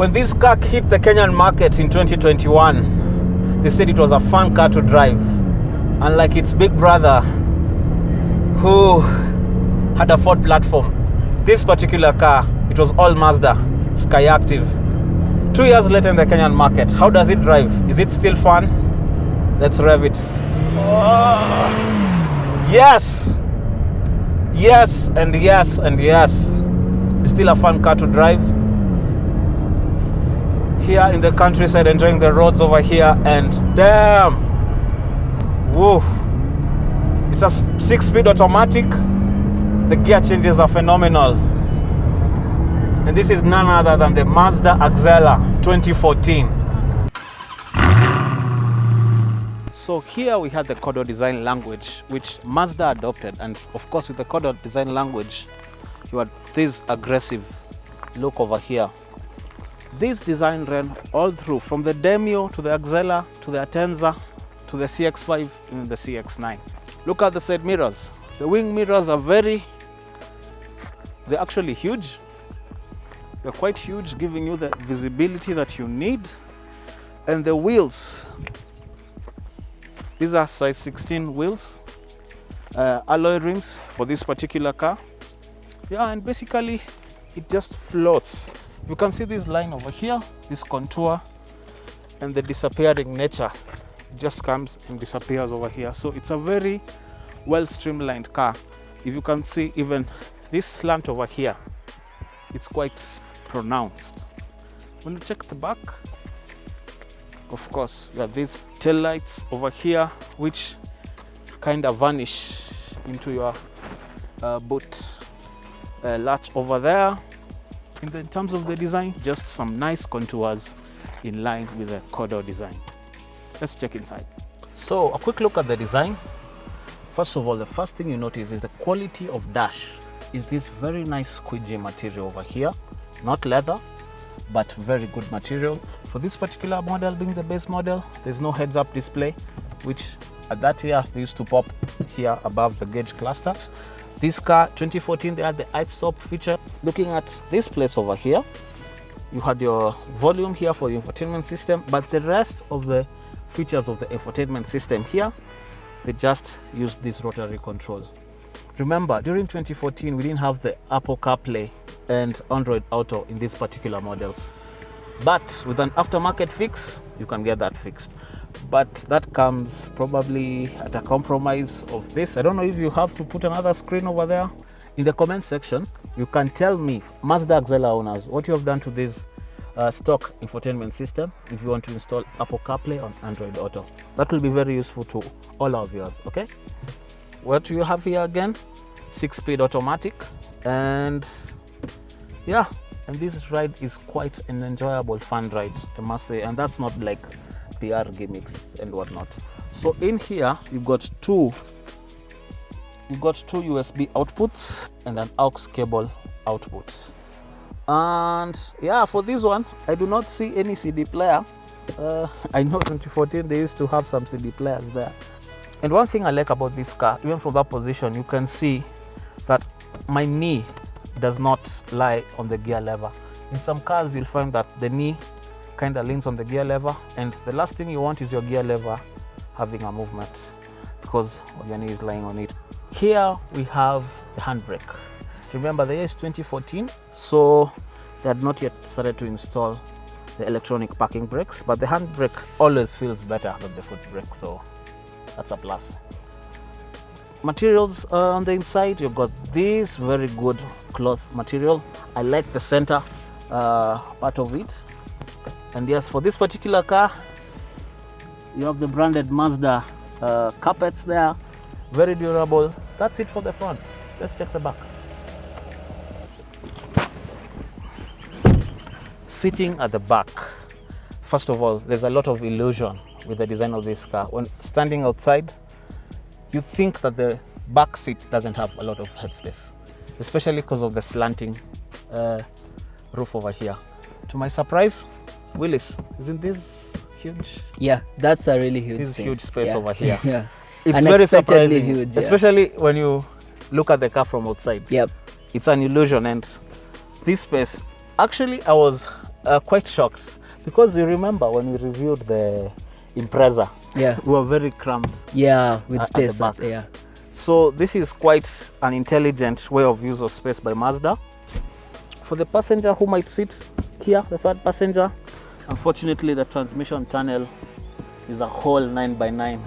When this car hit the Kenyan market in 2021, they said it was a fun car to drive. Unlike its big brother, who had a Ford platform, this particular car, it was all Mazda, Sky Active. 2 years later in the Kenyan market, how does it drive? Is it still fun? Let's rev it. Oh, yes! Yes, and yes, and yes. It's still a fun car to drive. Here in the countryside, enjoying the roads over here, and damn! Woof! It's a 6-speed automatic. The gear changes are phenomenal. And this is none other than the Mazda Axela 2014. So here we had the Kodo design language, which Mazda adopted. And of course, with the Kodo design language, you had this aggressive look over here. This design ran all through, from the Demio to the Axela to the Atenza to the CX-5 and the CX-9. Look at the side mirrors. The wing mirrors are they're actually huge. They're quite huge, giving you the visibility that you need. And the wheels, these are size 16 wheels, alloy rims for this particular car. Yeah, and basically it just floats. You can see this line over here, this contour, and the disappearing nature. It just comes and disappears over here. So it's a very well streamlined car. If you can see even this slant over here, it's quite pronounced. When you check the back, of course, you have these tail lights over here, which kind of vanish into your boot latch over there. And in terms of the design, just some nice contours in line with the Kodo design. Let's check inside. So a quick look at the design. First of all, the first thing you notice is the quality of dash. Is this very nice squeegee material over here. Not leather, but very good material. For this particular model, being the base model, there's no heads-up display, which at that year they used to pop here above the gauge cluster. This car, 2014, they had the i-stop feature. Looking at this place over here, you had your volume here for the infotainment system, but the rest of the features of the infotainment system here, they just used this rotary control. Remember, during 2014, we didn't have the Apple CarPlay and Android Auto in these particular models. But with an aftermarket fix, you can get that fixed. But that comes probably at a compromise of this. I don't know if you have to put another screen over there. In the comment section, you can tell me, Mazda Axela owners, what you have done to this stock infotainment system if you want to install Apple CarPlay on Android Auto. That will be very useful to all our viewers, okay? What do you have here again? 6-speed automatic, and yeah, and this ride is quite an enjoyable, fun ride, I must say, and that's not like PR gimmicks and whatnot. So in here you got two USB outputs and an aux cable output. And yeah, for this one I do not see any CD player. I know 2014 they used to have some CD players there. And one thing I like about this car, even from that position, you can see that my knee does not lie on the gear lever. In some cars, you'll find that the knee kind of leans on the gear lever, and the last thing you want is your gear lever having a movement because your knee is lying on it. Here we have the handbrake. Remember, the year is 2014, so they had not yet started to install the electronic parking brakes, but the handbrake always feels better than the foot brake, so that's a plus. Materials on the inside, you've got this very good cloth material. I like the center part of it. And yes, for this particular car, you have the branded Mazda carpets there, very durable. That's it for the front. Let's check the back. Sitting at the back, first of all, there's a lot of illusion with the design of this car. When standing outside, you think that the back seat doesn't have a lot of headspace, especially because of the slanting roof over here. To my surprise, Willis, isn't this huge? Yeah, that's a really huge this space. Huge space yeah. over here. Yeah, it's very surprising, huge, especially when you look at the car from outside. Yep, it's an illusion, and this space. Actually, I was quite shocked because you remember when we reviewed the Impreza, Yeah. we were very cramped. Yeah, with At space. the back. Yeah. So this is quite an intelligent way of use of space by Mazda. For the passenger who might sit here, the third passenger, unfortunately the transmission tunnel is a whole 9x9.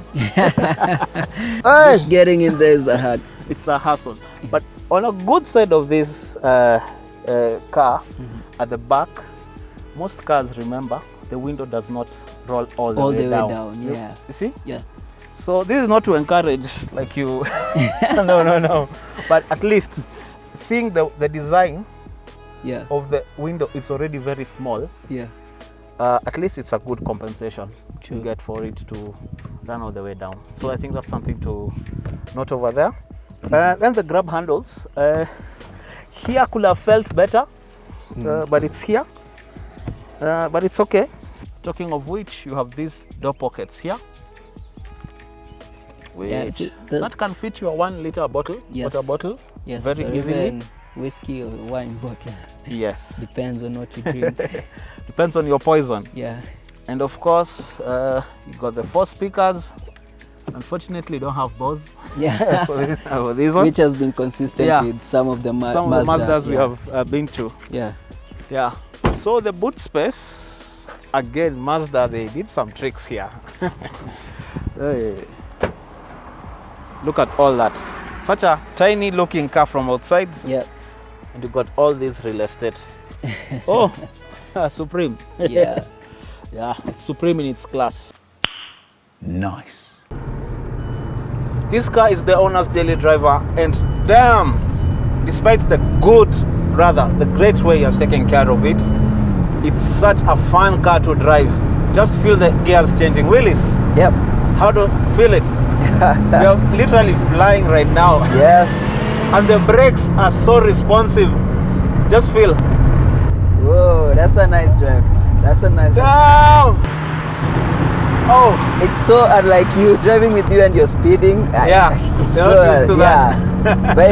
Just getting in there is a hard. It's a hassle. But on a good side of this car, at the back, most cars, remember, the window does not roll all the way down. Yeah. You see? Yeah. So this is not to encourage like you. No. But at least seeing the design Yeah. of the window, it's already very small. Yeah. At least it's a good compensation True. to get for it to run all the way down. So I think that's something to note over there. Then the grab handles. Here could have felt better, but it's here. But it's okay. Talking of which, you have these door pockets here, which that can fit your 1 liter bottle, Yes. water bottle, Yes. very or easily. even whiskey or wine bottle. Yes. Depends on what you drink. Depends on your poison. Yeah. And of course, you got the 4 speakers. Unfortunately, you don't have Bose Yeah. for this one. Which has been consistent Yeah. with some of the Some of the Mazda. Mazdas we Yeah. have been to. Yeah. Yeah. So the boot space, again, Mazda, they did some tricks here. Hey. Look at all that. Such a tiny looking car from outside, Yeah. and you got all this real estate. Oh, Supreme. Yeah. Yeah, it's supreme in its class. Nice. This car is the owner's daily driver, and damn, despite the great way he has taken care of it, it's such a fun car to drive. Just feel the gears changing. Willis, Yep. how do you feel it? You're literally flying right now, Yes. and the brakes are so responsive. Just feel, Whoa, that's a nice drive, man. That's a nice drive. damn! Oh, It's so unlike you driving with you and you're speeding. Yeah, It's you're so not used to that. yeah. But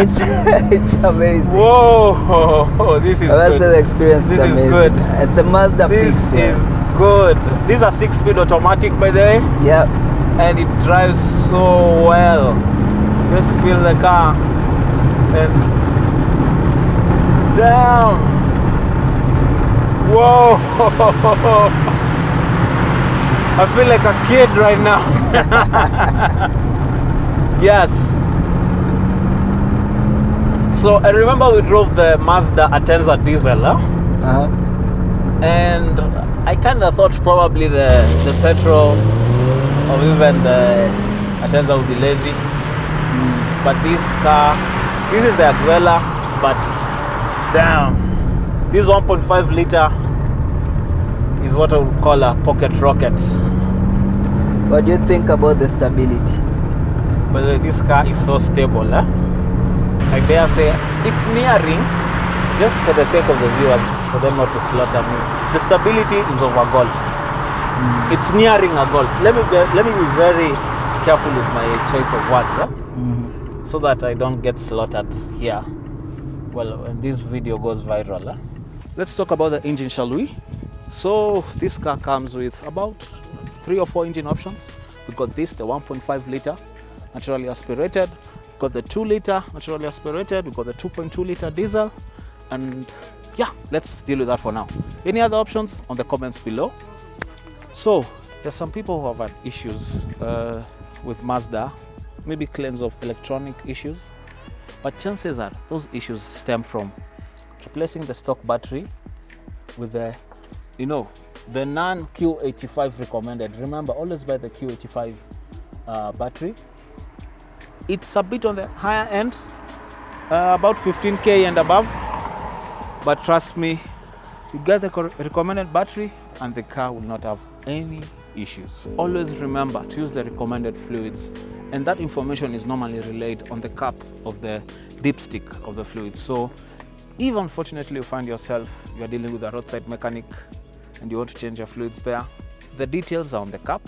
it's amazing. whoa, this is That's good. the experience This is is amazing. good. At the Mazda This peaks, is man. good. These are 6-speed automatic, by the way, Yep. and it drives so well. Just feel the car, and damn! Whoa! I feel like a kid right now. Yes. So I remember we drove the Mazda Axela diesel, huh? Uh-huh. And I kind of thought probably the petrol or even the Axela would be lazy. But this car, this is the Axela, but damn, this 1.5 liter is what I would call a pocket rocket. What do you think about the stability? But this car is so stable, huh? I dare say it's nearing, just for the sake of the viewers, for them not to slaughter me, the stability is of a Golf. It's nearing a Golf. Let me be very careful with my choice of words, huh? So that I don't get slaughtered here. Well, when this video goes viral. Huh? Let's talk about the engine, shall we? So this car comes with about 3 or 4 engine options. We got this, the 1.5 liter naturally aspirated. We got the 2 liter naturally aspirated. We got the 2.2 liter diesel. And yeah, let's deal with that for now. Any other options on the comments below? So there's some people who have had issues with Mazda, maybe claims of electronic issues, but chances are those issues stem from replacing the stock battery with the the non-Q85 recommended. Remember, always buy the Q85 battery. It's a bit on the higher end, about 15K and above, but trust me, you get the recommended battery and the car will not have any issues. Always remember to use the recommended fluids, and that information is normally relayed on the cap of the dipstick of the fluid. So if unfortunately you find yourself you're dealing with a roadside mechanic and you want to change your fluids there, the details are on the cap,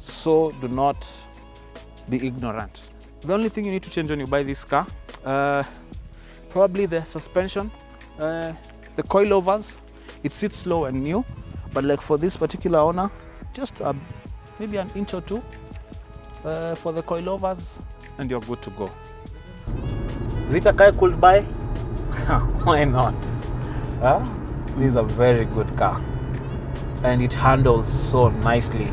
so do not be ignorant. The only thing you need to change when you buy this car, probably the suspension, the coilovers. It sits low and new, but like for this particular owner, just maybe an inch or two for the coilovers, and you're good to go. Is it a car I could buy? Why not? This is a very good car, and it handles so nicely.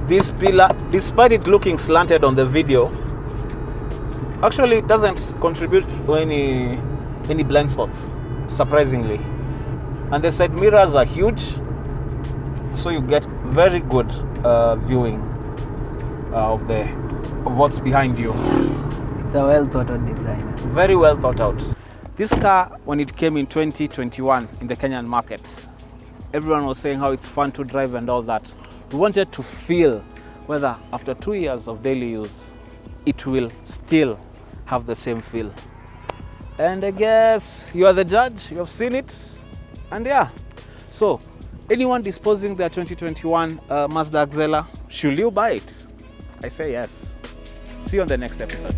This pillar, despite it looking slanted on the video, actually it doesn't contribute to any blind spots, surprisingly. And the side mirrors are huge, so you get very good viewing of what's behind you. It's a well thought out design. Very well thought out. This car, when it came in 2021 in the Kenyan market, everyone was saying how it's fun to drive and all that. We wanted to feel whether after 2 years of daily use, it will still have the same feel. And I guess you are the judge, you have seen it. And yeah, so anyone disposing their 2021 Mazda Axela, should you buy it? I say yes. See you on the next episode.